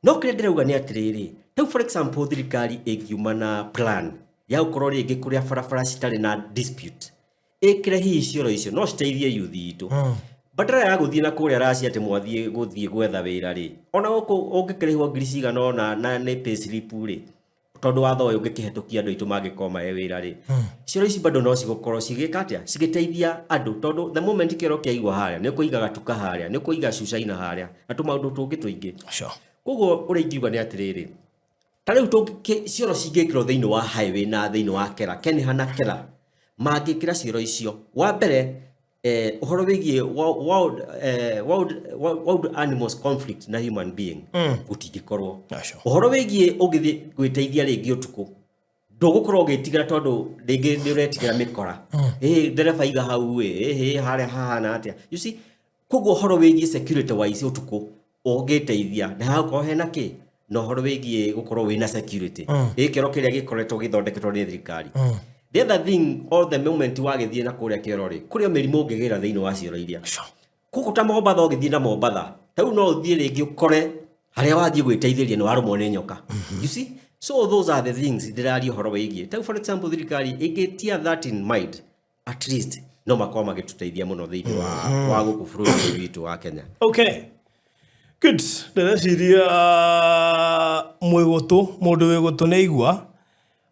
No kĩrĩa ndĩrauga nĩ atĩrĩrĩ rĩu for example thirikari ĩngiuma na plan ya gũkorwo rĩngĩ kũrĩa barabara citarĩ na dispute ĩkĩre hihi cioro icio no citeithie youth itũ badala ya gũthiĩ na kũrĩa raci atĩ gũthiĩ gwetha wĩra rĩ ona gũkũ ũngĩkĩrĩhwo ngiri cigana ona na nĩ pay slip rĩ tondũ watho ũyũ ũngĩkĩhetũkia andũ aitũ mangĩkorwo mahe wĩra rĩ cioro ici bado no cigũkorwo cigĩka atĩa cigĩteithia andũ tondũ the moment kĩoro kĩaigwo harĩa nĩ kũiga gatuka harĩa nĩ kũiga cucaina harĩa na tũmaũndũ tũngĩ tũingĩ. Koguo ũrĩa ingiuga nĩ atĩrĩrĩ ta rĩu cioro cingĩkĩrwo thĩinĩ wa highway na thĩinĩ wa kera Kenha na kera mangĩkĩra cioro icio wa mbere ũhoro wĩgiĩ wild animals conflict na human being gũtingĩkorwo. Ũhoro wĩgiĩ ũgĩthiĩ gwĩteithia rĩngĩ ũtukũ ndũgũkorwo ũgĩtigĩra tondũ rĩngĩ nĩ ũretigĩra mĩkora ndereba iga hau harĩa hahana atĩa you see. Koguo ũhoro wĩgiĩ security wise ũtukũ ũngĩteithia na hagũkorwo hena kĩ na ũhoro wĩgiĩ gũkorwo wĩna security kĩoro kĩrĩa gĩkoretwo gĩthondeketwo nĩ thirikari. The other thing all the moment wagĩthiĩ na kũrĩa kĩoro rĩ kũrĩa mĩrimũ ũngĩgĩra thĩinĩ wa cioro iria koguo ta Mombatha ũgĩthiĩ na Mombatha rĩu no ũthiĩ rĩngĩ ũkore harĩa wathiĩ gwĩteithĩria nĩ warũmwo nĩ nyoka you see. So those are the things ndĩraria ũhoro wĩgiĩ ta for example thirikari ĩngĩtia that in mind at least no makorwo magĩtũteithia mũno thĩinĩ wa gũkũ bũrũri witũ wa Kenya. Okay. Good. Ndĩreciria mũndũ wĩ gũtũ nĩ igua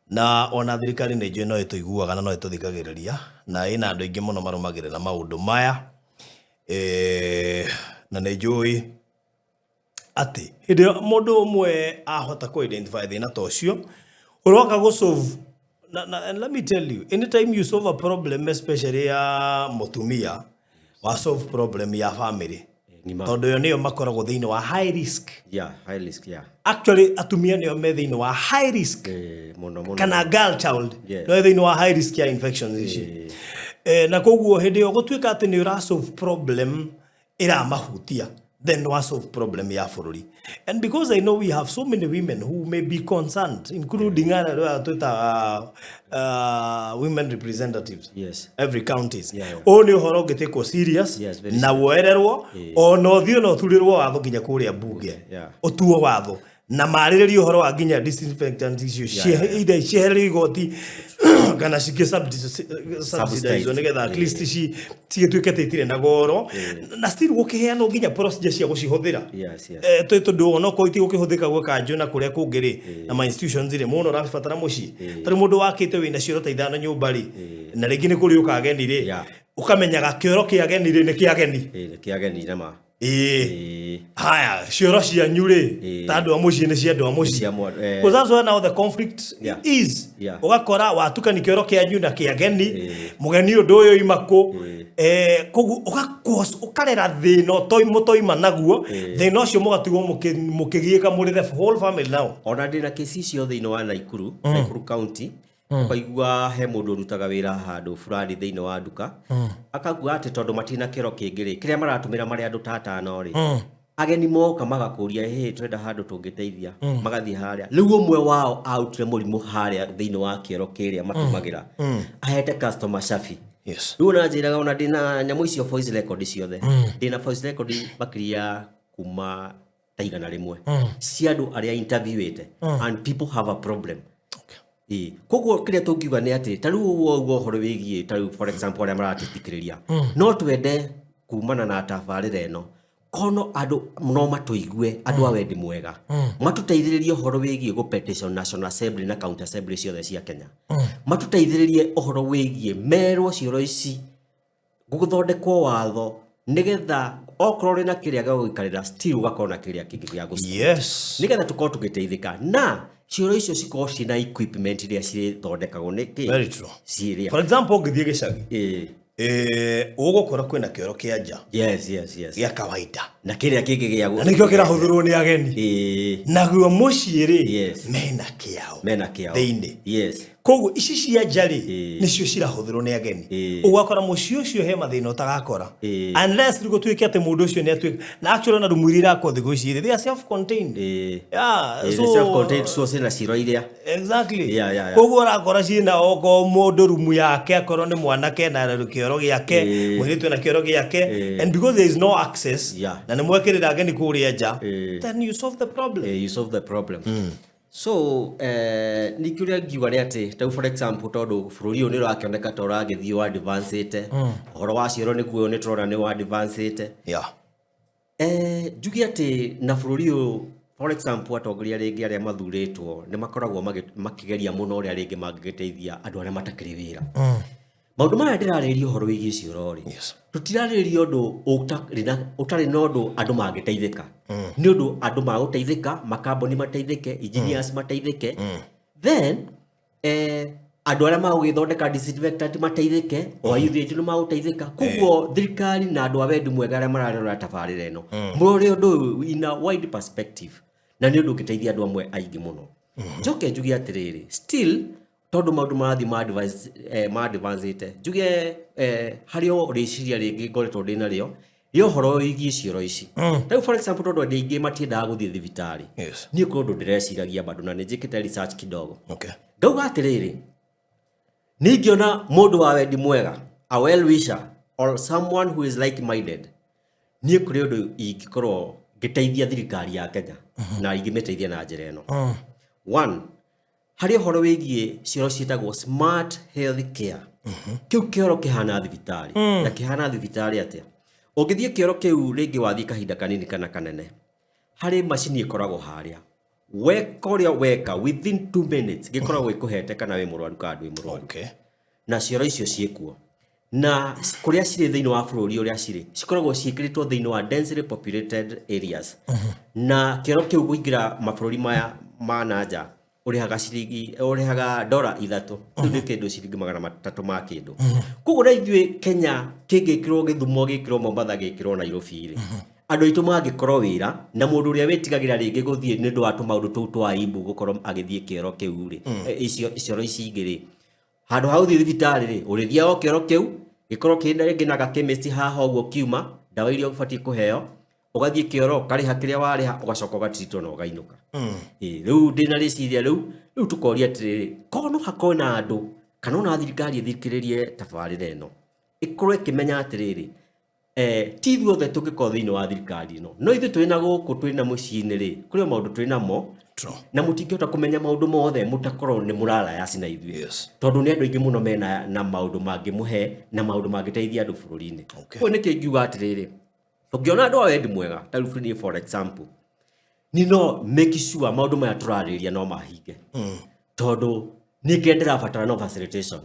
na ona thirikari nĩ njũĩ no ĩtũiguaga na no ĩtũthikagĩrĩria na ĩna andũ aingĩ mũno marũmagĩrĩra maũndũ maya na nĩ njũĩ atĩ hĩndĩ mũndũ ũmwe ahota kũ identify thĩna ta ũcio ũroka gũ solve and let me tell you, anytime you solve a problem, especially ya mũtumia wa solve problem ya family, tondũ yo nĩyo makoragwo thĩinĩ wa high risk. High risk, Actually atumia nĩyo me thĩinĩ wa high risk kana girl child no thĩinĩ wa high risk ya infections ici na koguo hĩndĩ yo gũtuĩka atĩ nĩ ũra solve problem ĩramahutia, then no solve problem ya bũrũri. And because I know we have so many women who may be concerned, including women representatives, every counties. Only ũhoro ũngĩtĩkwo serious na woererwo ona ũthiĩ na ũturĩrwo watho nginya kũrĩa mbunge ũtuo watho na marĩrĩrio ũhoro wa nginya disinfectant icio ciehererio igoti kana cikĩ subsidize nĩgetha at least cigĩtuĩke itirĩ na goro na still gũkĩheanwo nginya procedure cia gũcihũthĩra tondũ ona okorwo itigũkĩhũthĩka gwĩka njo na kũrĩa kũngĩ na ma institutions irĩ mũno ũrabatara mũciĩ tarĩ mũndũ wakĩte wĩna cioro ta ithano nyũmba rĩ na rĩngĩ nĩ kũrĩ ũkageni rĩ ũkamenyaga kĩoro kĩa ageni rĩ nĩ kĩa ageni nama haya cioro cianyu rĩ ta andũ a mũciĩ nĩ cia andũ a mũciĩ because that's where now the conflict is ũgakora watukani kĩoro kĩanyu na kĩa ageni mũgeni ũndũ ũyũ imakũ koguo ũkarera thĩna mũtoima naguo thĩna ũcio mũgatigwo mũkĩgiĩka mũrĩ the whole family now. Ona ndĩna kesi icio thĩinĩ wa Naikuru county ukaigua he mũndũ ũrutaga wĩra handũ fulani thĩinĩ wa nduka akauga atĩ tondũ matina kĩoro kĩngĩ rĩ kĩrĩa maratũmĩra marĩ andũ tatano rĩ ageni moka magakũria twenda handũ tũngĩteithia magathiĩ harĩa rĩu ũmwe wao autire mũrimũ harĩa thĩinĩ wa kĩoro kĩrĩa matũmagĩra ahete customer shafi rĩu na njĩraga ona ndĩna nyamũ icio voice record ciothe ndĩna voice record makĩria kuma ta igana rĩmwe cia andũ arĩa interviewĩte and people have a problem. Koguo kĩrĩa tũngiuga nĩ atĩ ta rĩu ũguo ũhoro wĩgiĩ ta rĩu for example arĩa maratĩtikĩrĩria no twende kumana na tabarĩra ĩno kono andũ no matũigue andũ a wendi mwega matũteithĩrĩrie ũhoro wĩgiĩ gũ petition National Assembly na County Assembly ciothe cia Kenya matũteithĩrĩrie ũhoro wĩgiĩ merwo cioro ici gũthondekwo watho nĩgetha okorwo rĩna kĩrĩa gĩa gũikarĩra still ũgakorwo na kĩrĩa kĩngĩ gĩa gũcoka nĩgetha tũkorwo tũgĩteithĩka na cioro icio cikorwo ciĩna equipment iria cithondekagwo nĩ kĩ. Very true. For example ũngĩthiĩ gĩcagi ũgũkora kwĩna kĩoro kĩa nja gĩa kawaida na kĩrĩa kĩngĩ gĩa gũkũ nĩkĩo kĩrahũthĩrwo nĩ ageni naguo mũciĩ rĩ mena kĩao thĩinĩ koguo ici cia nja rĩ nĩcio cirahũthĩrwo nĩ ageni ũgakora mũciĩ ũcio he mathĩna ũtagakora unless gũtuĩke atĩ mũndũ ũcio nĩ atuĩka na actually na rumu iria irakwo thikũ ici they are self contained self contained so ciĩna ciro iria exactly koguo ũrakora ciĩna oko mũndũ rumu yake akorwo nĩ mwanake na kĩoro gĩake mũirĩtu na kĩoro gĩake and because there is no access na nĩ mwekĩrĩra ageni kũrĩa nja then you solve the problem. So nĩkĩũrĩa ngiuga nĩ atĩ ta for example tondũ bũrũri ũyũ nĩ ũrakĩoneka ta ũragĩthiĩ wa advancete ũhoro wa cioro nĩguo nĩ tũrona nĩ wa advancete njuge atĩ na bũrũri ũyũ for example atongoria rĩngĩ arĩa mathurĩtwo nĩ makoragwo makĩgeria mũno ũrĩa rĩngĩ mangĩgĩteithia andũ arĩa matakĩrĩ wĩra maũndũ maya ndĩrarĩrĩria ũhoro wĩgiĩ cioro rĩ tũtirarĩrĩria ũndũ ũtarĩ na ũndũ andũ mangĩteithĩka nĩ ũndũ andũ magũteithĩka makamboni mateithĩke engineers mateithĩke then andũ arĩa magũgĩthondeka disinfectant mateithĩke o ayuthi aingĩ nĩ magũteithĩka koguo thirikari na andũ a wendi mwega arĩa mararora tabarĩra ĩno mũrore ũndũ ũyũ in a wide perspective na nĩ ũndũ ũngĩteithia andũ amwe aingĩ mũno njoke njuge atĩrĩrĩ still tondũ maũndũ marathiĩ ma advancete njuge harĩ o rĩciria rĩngĩ ngoretwo ndĩ narĩo rĩ ũhoro wĩgiĩ cioro ici rĩu for example tondũ andũ aingĩ matiendaga gũthiĩ thibitarĩ niĩ kũrĩ ũndũ ndĩreciragia bado na nĩnjĩkĩte research kidogo ngauga atĩrĩrĩ ningĩona mũndũ wa wendi mwega a well wisher or someone who is like minded niĩ kũrĩ ũndũ ingĩkorwo ngĩteithia thirikari ya Kenya na ingĩmĩteithia na njĩra ĩno one hari horo wigie cioro cietagwo smart health care kiu kioro kihana thibitari na kihana thibitari atia ungithie kioro kiu ringi wathie kahinda kanini kana kanene hari macini ikoragwo haria wekoria weka within 2 minutes gikoragwo ikuhete kana we murwaru kandu we murwaru na cioro icio ciekuo na kuria ciri thiini wa bururi uria ciri cikoragwo ciikiritwo thiini wa densely populated areas na kioro kiu guingira mabururi maya mananja urihaga ciringi urihaga $3 ndu kindu ciringi $300 ma kindu koguo na ithuĩ Kenya kingikirwo Githumo gikirwo Mombasa gikirwo Nairobi ri andu aitu magikorwo wira na mundu uria wetigagira ringi guthie ni ndu atu maundu tu twa aibu gukorwo agithie kioro kiu ri icio ici ingiri handu hau thibitari ri urithia o kioro kiu gikorwo kinda ringi na chemist haha uguo kiuma dawa iria ubatie kuheo ugathie kioro kariha kiria wariha ugacoka ugatritwo na ugainuka riu ndina riciria riu tukoria atiriri kono hakona andu kana ona thirikari ithikiririe tabarira eno ikorwo ikimenya atiriri ti ithuothe tungikoo thiini wa thirikari ino no ithu twina guku twina muciini ri kuri maundu twina mo na mutingihota kumenya maundu mothe mutakorwo ni murala yasi na ithuĩ tondu ni andu aingi muno mena na maundu mangimuhe na maundu mangiteithia andu bururi-ini ko ni kingiuga atiriri ungiona andu wendi mwega ta rufini for example ni no make sure maundu maya turariria no mahinge tondu ni kendera batara no facilitation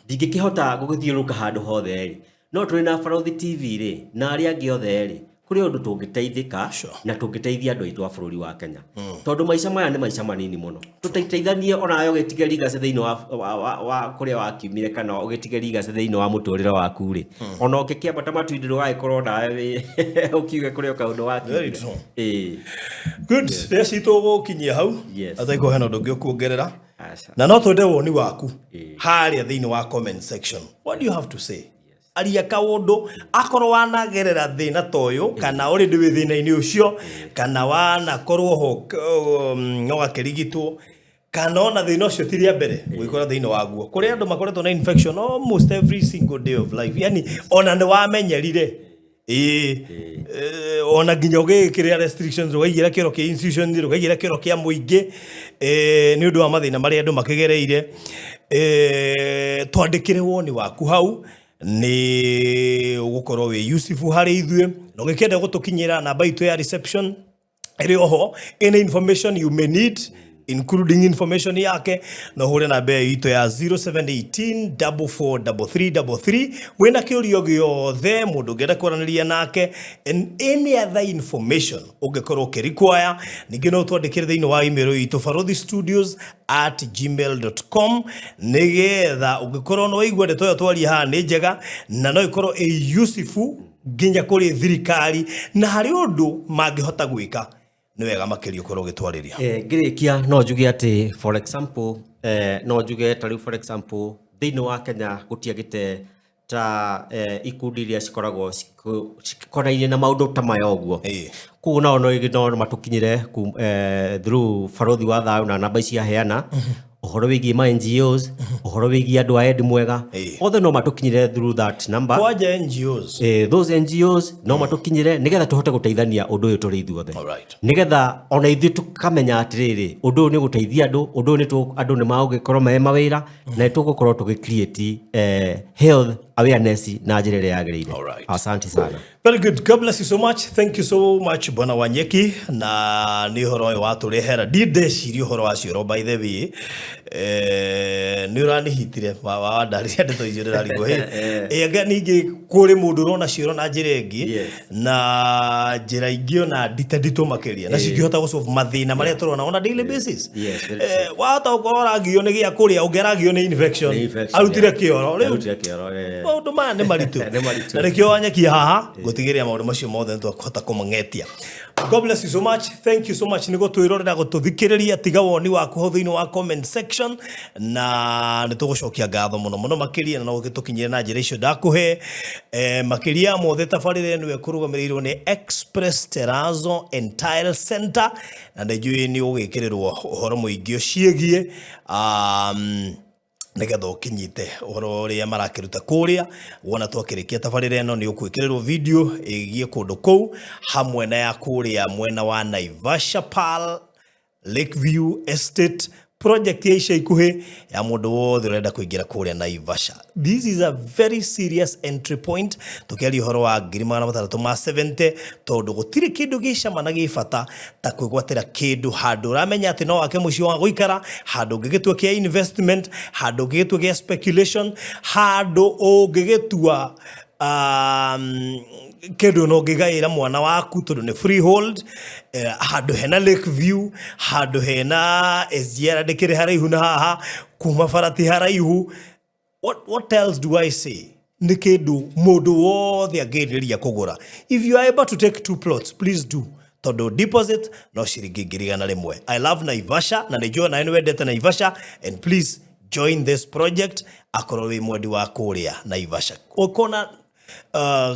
ndingikihota gugithiuruka handu hothe ri no turi na Farothi TV ri na aria angi othe ri kuri undu tungiteithika na tungiteithia andu aitu a bururi wa Kenya tondu maica maya ni maica manini muno tutaiteithanie ona ayo getige ligace thiini wa kuria wakiumire kana ugetige ligace thiini wa muturire waku ri ona ukikiambata matwindiro gaikorwo nawe ukiuge kuria kaundu wakiumire good yes itogo kinyia hau ataiko hena undu ungi ukuongerera na no twende woni waku haria thiini wa comment section what do you have to say aria kaundu akorwo wanagerera thina toyo kana uri ndi thina-ini ucio kana wana korwo ho no gakirigitwo kana ona thina ucio tiria mbere gwikora thiini waguo kuri andu makoretwo na infection almost every single day of life yani ona ni wamenyerire ona nginya ugikiria restrictions ugigira kiro kia institution ugigira kiro kia muingi ni undu wa mathina mari andu makigereire twandikire woni waku hau ni ugukorwo we useful hari ithue no gikenda gutukinyira namba itu ya reception iri oho any information you may need including information yake no hure na be itu ya 0718 443333 wena kiurio giothe mundu ngenda kwaraniria nake and any other information ugekorwo require ningi no twandikire thiini wa email itu farodhistudios@gmail.com nigetha ugekorwo no igwa ndeto yo twari ha ni njega na no ikorwo useful nginya kuri thirikari na hari undu mangihota gwika ni wega makirio korwo gitwariria ngirikia no njuge ati for example no njuge tari for example thiini wa Kenya gutiagite ta ikundi iria cikoragwo cikorainie na maundu ta mayo guo kuo no no matukinyire through Farothi wa thayo na namba cia heana uhoro wigi ma NGOs uhoro wigi andu a endi mwega othe no matukinyire through that number kwaje NGOs those NGOs no matukinyire nigetha tuhote guteithania undu uyu turi ithuothe nigetha ona ithu tukamenya atiriri undu ni guteithia undu ni andu ni maugikorwo me mawira na tugukorwo tugicreate health awareness na njira iria yagirire asante sana very good God bless you so much thank you so much bwana Wanyeki na ni horo wa turehera didecirio horo wa CIORO by the way ni urani hitire wa ndaria ndeto ijurira rigo ega ningi kuri mundu rona CIORO na njira ingi na njira ingio na ditadito makeria na cingihota gusolve mathina maria turona on a daily basis wahota ukorora ngio ni gia kuria ungeragio ni infection arutire kioro maundu maya ni maritu na nikio Wanyeki haha gutigiria maundu macio mothe twahota kumangetia God bless you so much thank you so much nigo twirorera gututhikiriria tiga woni waku ho thiini wa comment section na nitugucokia ngatho muno makiria na no gitukinyire na njira icio ndakuhe makiria mothe tabarire niwe kurugamirirwo ni Express Terrazzo and Tile Center na ndijui ni ugikirirwo uhoro muingi uciegie nigetha ukinyite uhoro uria marakiruta kuria wona twakirikia tabarire eno ni ukwikirirwo video igie kundu kou hamwe na ya kuria mwena wa Naivasha Pearl Lakeview Estate project ya ica ikuhi ya mundu wothe urenda kuingira kuria Naivasha. This is a very serious entry point. Tukiaria horo wa 670 tondu gutiri kindu gicama gifata ta kwigwatira kindu handu ramenya ati no wake muci wa guikara, handu ngigitua kia investment, handu ngigitua kia speculation, handu ungigitua kedo no gigaira mwana waku tondu ni freehold, handu hena lake view, handu hena SGR dekire haraihu na haha kuma farati haraihu. What else do I say? Ni kedu mundu wothe agiriria kugura. If you are able to take 2 plots, please do. Todo deposit no shiringi 100 I love Naivasha na najua na ene wendete Naivasha, and please join this project akorwo wi mwedi wa kuria Naivasha. Ukona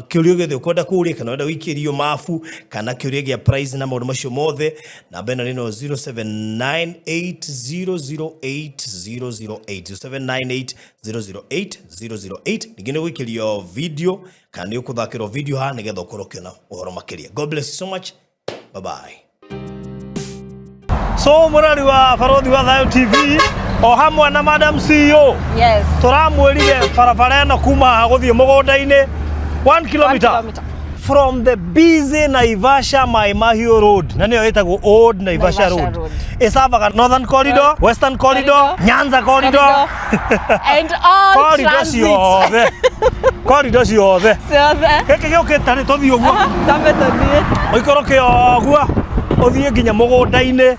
kiurio githe ukwenda kuria kana wenda wikirio mafu kana kiurio gia price na maundu macio mothe, na bena rino 0798008008 0798008008 nigine wikirio video kana ni ukuthakirwo video ha nigetha ukorwo kiona uhoro makiria. God bless you so much. Bye bye. So murari wa Farodhi wa Thayo TV o hamwe na Madam CEO. Yes. Turamwirire barabara eno kuma guthie mugunda-ini 1 kilometer from the busy Naivasha Maimahio Road. Na niyo itagwo Old Naivasha Road. Isavaga Northern Corridor, Western Corridor, Nyanza Corridor and all transit. Corridor ciothe. Keke giukite ri tuthie uguo. Tambe tuthie. Oikoroke oguo uthie nginya mugunda-ini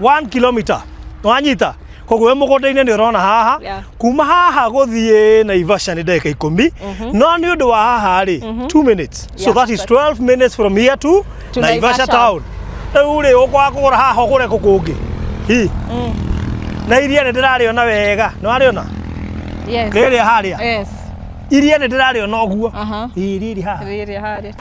1 kilometer. Wanyita koguo mugunda-ini ni urona haha kuma haha guthie Naivasha ni ndagika 10 no ni undu wa haha ri 2 minutes. So that is 12 minutes from here to Naivasha town. Uri ukwa kugura haha ugure kukungi hi na iria ni ndirariona wega no ariona. Yes. Riria haria. Yes. Iria ni ndirariona oguo riri haha haria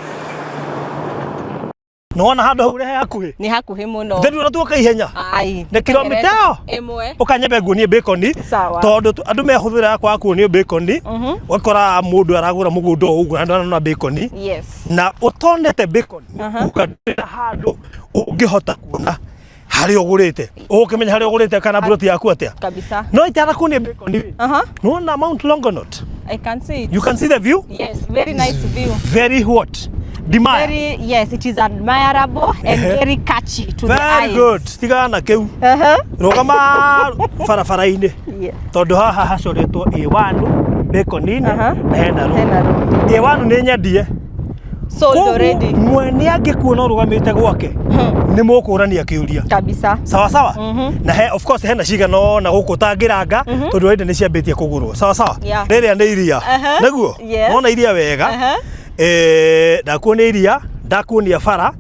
nona handu hau rehe hakuhi ni hakuhi muno nderu natuoka ihenya ai ne kilomita imwe ukanyebe gunie bacon tondu andu mehuthira kwa kunie bacon wakora mundu aragura mugunda uguo andu na bacon yes na utonete bacon ukatira handu ungihota kuona hari ogurite ukimenya hari ogurite kana broti yaku atia kabisa no itara kunie bacon no na Mount Longonot. I can see it. You can see the view? Yes, very nice view. Very what? Very, yes, it is admirable and very catchy to the eyes. Very good. Tigana keu. Rogama farafaraine. Yeah. Tondu haha hacoretwo A1 bekonini na hena road. A1 ni nyendie. Sold already. Mwene angikuona urugamite gwake ni mukurania kiuria. Kabisa. Sawa sawa? Na of course hena cigano na guku tangiranga tondu hende ni ciambitie kugurwo. Sawa sawa? Riria ni iria. Naguo? Wona iria wega. Ndakuona iria, ndakuonia bara,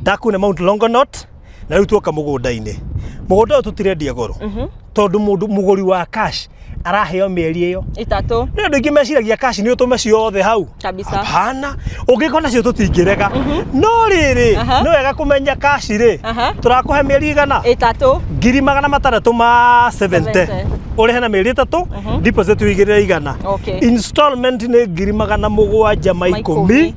ndakuona Mount Longonot na riu tuoka mugunda-ini. Mugunda tutirendia goro. Tondu muguri wa cash araheo mieri iyo 3. Ni andu ingi meciragia cash ni utume ciothe hau. Kabisa. Hapana. Ungikona cio tutingirega. No riri, no wega kumenya cash ri. Turakuhe mieri igana? 3. 670. Uri hena mieri 3, deposit uigirira igana. Installment ni 710.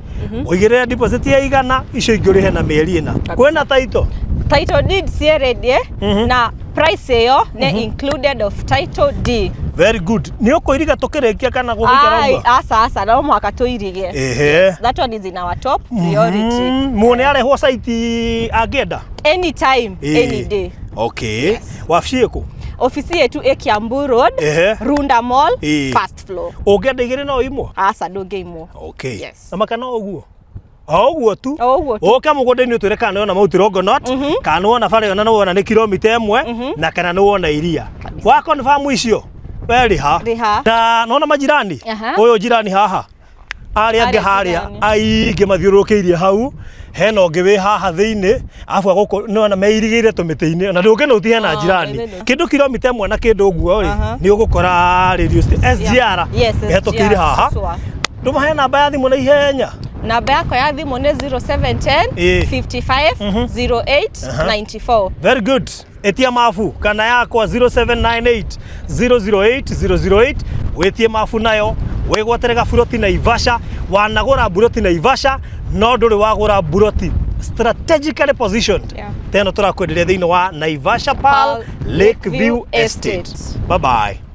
Uigirira deposit ya igana, icio ingi uri hena mieri ina. Kwena title? Title deed cieredie na price iyo ne included of title deed. Very good. Ni ukoiriga tukirekia kana gugikara uguo? Asa no mwaka tuirige. That one is in our top priority. Muone arehwo site agenda? Anytime, any day. Okay. Wabici ku? Ofisi yetu Kiambu Road, Runda Mall, first floor. Ugenda igire no imwo? Asa ndungeimwo. Okay. Na makana uguo? Oguo tu. Oka mugunda-ini utwire kana wona Mount Longonot kana wona bara yona no wona ni kilomita 1 na kana no wona iria. Wa confirm icio weri ha na nona majirani uyu jirani haha ari ange haria ainge mathiurukiirie hau hena ungi wi haha thiini afu guku nona meirigire tumiti-ini na ndungi no ti hena jirani kindu kilomita 1 na kindu uguo ri ni ugukora radio SGR hetukire haha tumahe namba ya thimu na ihenya. Namba yako ya thimu ni 0710 55 08 94. Very good. Etia mafu kana yako 0798 008 008 wetie mafu nayo wegwaterega buroti Naivasha wanagura buroti Naivasha no nduri wagura buroti strategically positioned teno turakwenderia thiini wa Naivasha Pearl Lakeview Estate. Bye bye.